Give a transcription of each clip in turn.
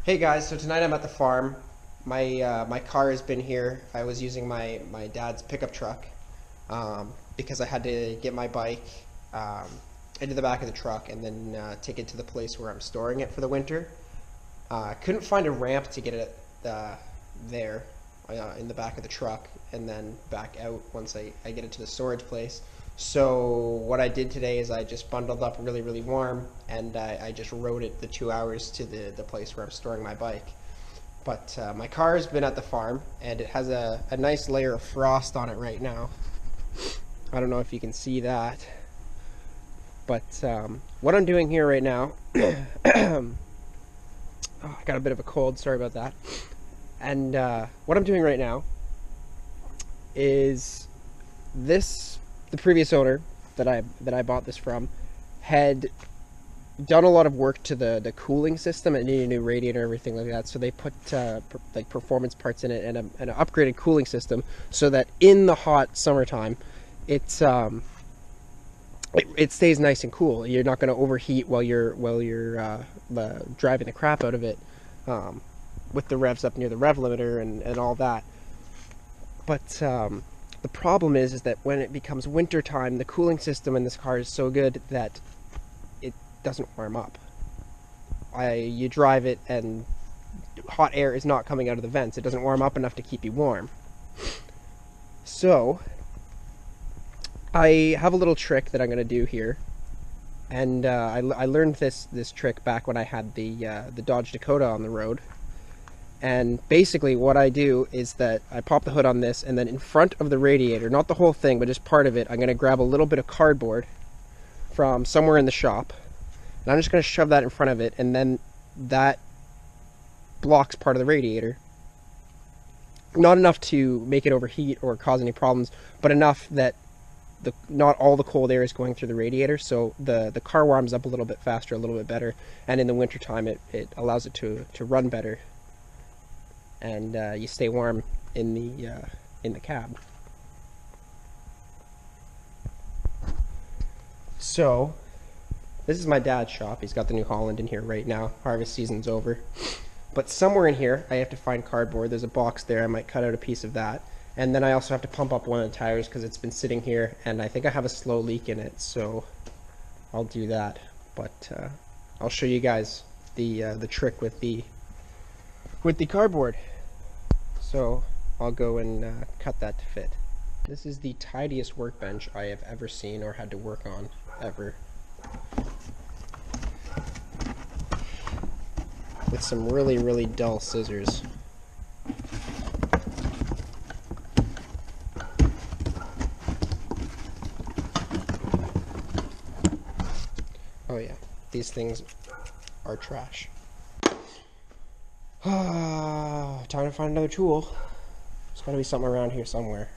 Hey guys, so tonight I'm at the farm. My car has been here. I was using my dad's pickup truck because I had to get my bike um, into the back of the truck and then take it to the place where I'm storing it for the winter. Couldn't find a ramp to get it there in the back of the truck and then back out once I get it to the storage place. So what I did today is I just bundled up really, really warm and I just rode it the 2 hours to the place where I'm storing my bike. But my car has been at the farm and it has a nice layer of frost on it right now. I don't know if you can see that. But what I'm doing here right now, oh, I got a bit of a cold, sorry about that. And what I'm doing right now is the previous owner that I bought this from had done a lot of work to the cooling system. It needed a new radiator and everything like that, so they put like performance parts in it and an upgraded cooling system so that in the hot summertime it's it stays nice and cool. You're not going to overheat while you're driving the crap out of it with the revs up near the rev limiter and all that. But the problem is that when it becomes winter time, the cooling system in this car is so good that it doesn't warm up. You drive it and hot air is not coming out of the vents. It doesn't warm up enough to keep you warm. So I have a little trick that I'm going to do here, and I learned this trick back when I had the Dodge Dakota on the road. And basically what I do is that I pop the hood on this, and then in front of the radiator, not the whole thing, but just part of it, I'm going to grab a little bit of cardboard from somewhere in the shop, and I'm just going to shove that in front of it, and then that blocks part of the radiator. Not enough to make it overheat or cause any problems, but enough that not all the cold air is going through the radiator, so the car warms up a little bit faster, a little bit better, and in the wintertime it allows it to run better. And you stay warm in the cab. So this is my dad's shop. He's got the New Holland in here right now. Harvest season's over. But somewhere in here I have to find cardboard. There's a box there. I might cut out a piece of that. And then I also have to pump up one of the tires because it's been sitting here and I think I have a slow leak in it, so I'll do that. But I'll show you guys the trick with the cardboard. So I'll go and cut that to fit. This is the tidiest workbench I have ever seen or had to work on, ever. With some really, really dull scissors. Oh yeah, these things are trash. Time to find another tool. There's got to be something around here somewhere.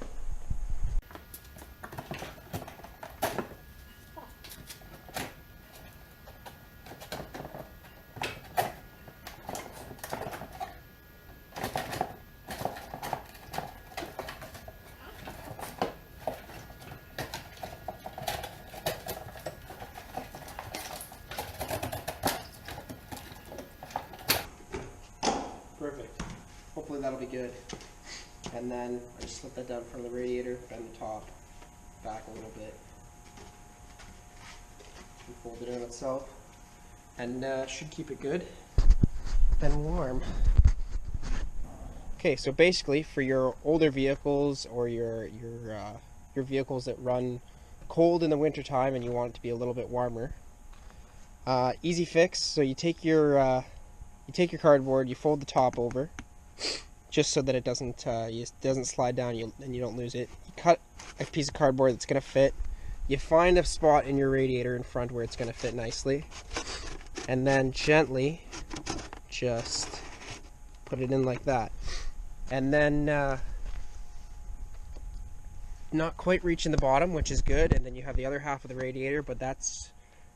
Perfect. Hopefully that'll be good. And then I just slip that down from the radiator, bend the top back a little bit, and fold it in itself, and should keep it good and warm. Okay, so basically for your older vehicles or your vehicles that run cold in the wintertime and you want it to be a little bit warmer, easy fix. So you take your cardboard, you fold the top over, just so that it doesn't slide down and you don't lose it. You cut a piece of cardboard that's going to fit. You find a spot in your radiator in front where it's going to fit nicely, and then gently just put it in like that. And then not quite reaching the bottom, which is good, and then you have the other half of the radiator, but that's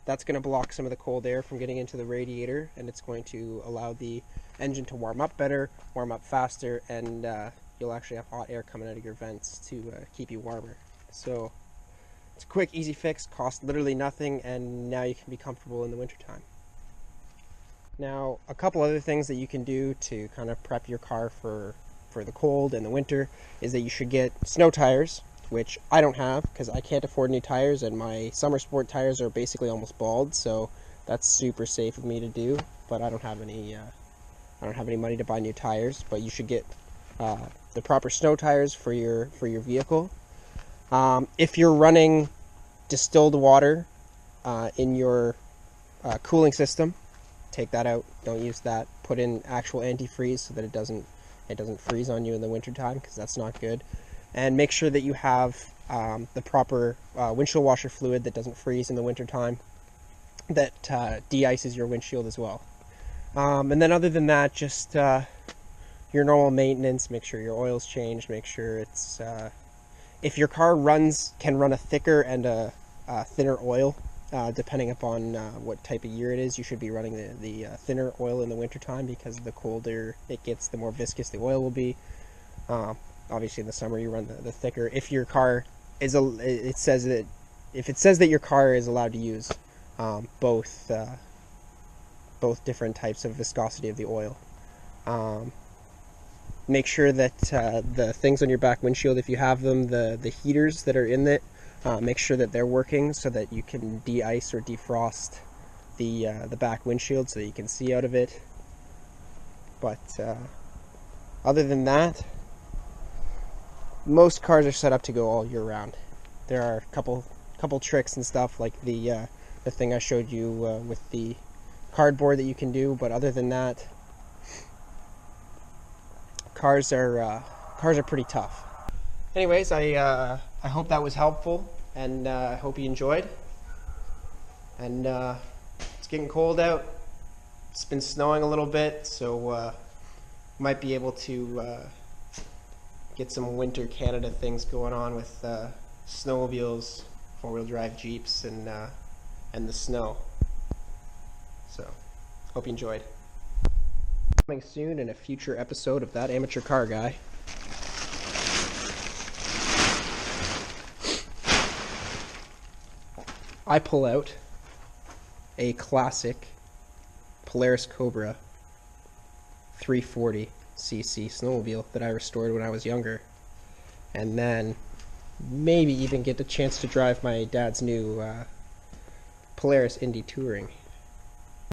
going to block some of the cold air from getting into the radiator, and it's going to allow the engine to warm up better, warm up faster, and you'll actually have hot air coming out of your vents to keep you warmer. So it's a quick, easy fix, costs literally nothing, and now you can be comfortable in the wintertime. Now, a couple other things that you can do to kind of prep your car for the cold and the winter is that you should get snow tires, which I don't have because I can't afford new tires, and my summer sport tires are basically almost bald, so that's super safe of me to do. But I don't have any money to buy new tires. But you should get the proper snow tires for your vehicle. If you're running distilled water in your cooling system, take that out. Don't use that. Put in actual antifreeze so that it doesn't freeze on you in the wintertime, because that's not good. And make sure that you have the proper windshield washer fluid that doesn't freeze in the wintertime, that de-ices your windshield as well. And then other than that, just your normal maintenance. Make sure your oil's changed. Make sure it's if your car can run a thicker and a thinner oil, depending upon what type of year it is. You should be running the thinner oil in the wintertime, because the colder it gets, the more viscous the oil will be. Obviously in the summer you run the thicker. If your car is if it says that your car is allowed to use both different types of viscosity of the oil. Make sure that the things on your back windshield, if you have them, the heaters that are in it, make sure that they're working so that you can de-ice or defrost the back windshield so that you can see out of it. But other than that, most cars are set up to go all year round. There are a couple tricks and stuff, like the thing I showed you with the cardboard that you can do, but other than that, cars are pretty tough. Anyways, I hope that was helpful, and I hope you enjoyed. And it's getting cold out. It's been snowing a little bit, so might be able to get some winter Canada things going on with snowmobiles, four-wheel drive Jeeps, and the snow. So, hope you enjoyed. Coming soon in a future episode of That Amateur Car Guy. I pull out a classic Polaris Cobra 340cc snowmobile that I restored when I was younger, and then maybe even get the chance to drive my dad's new Polaris Indy Touring.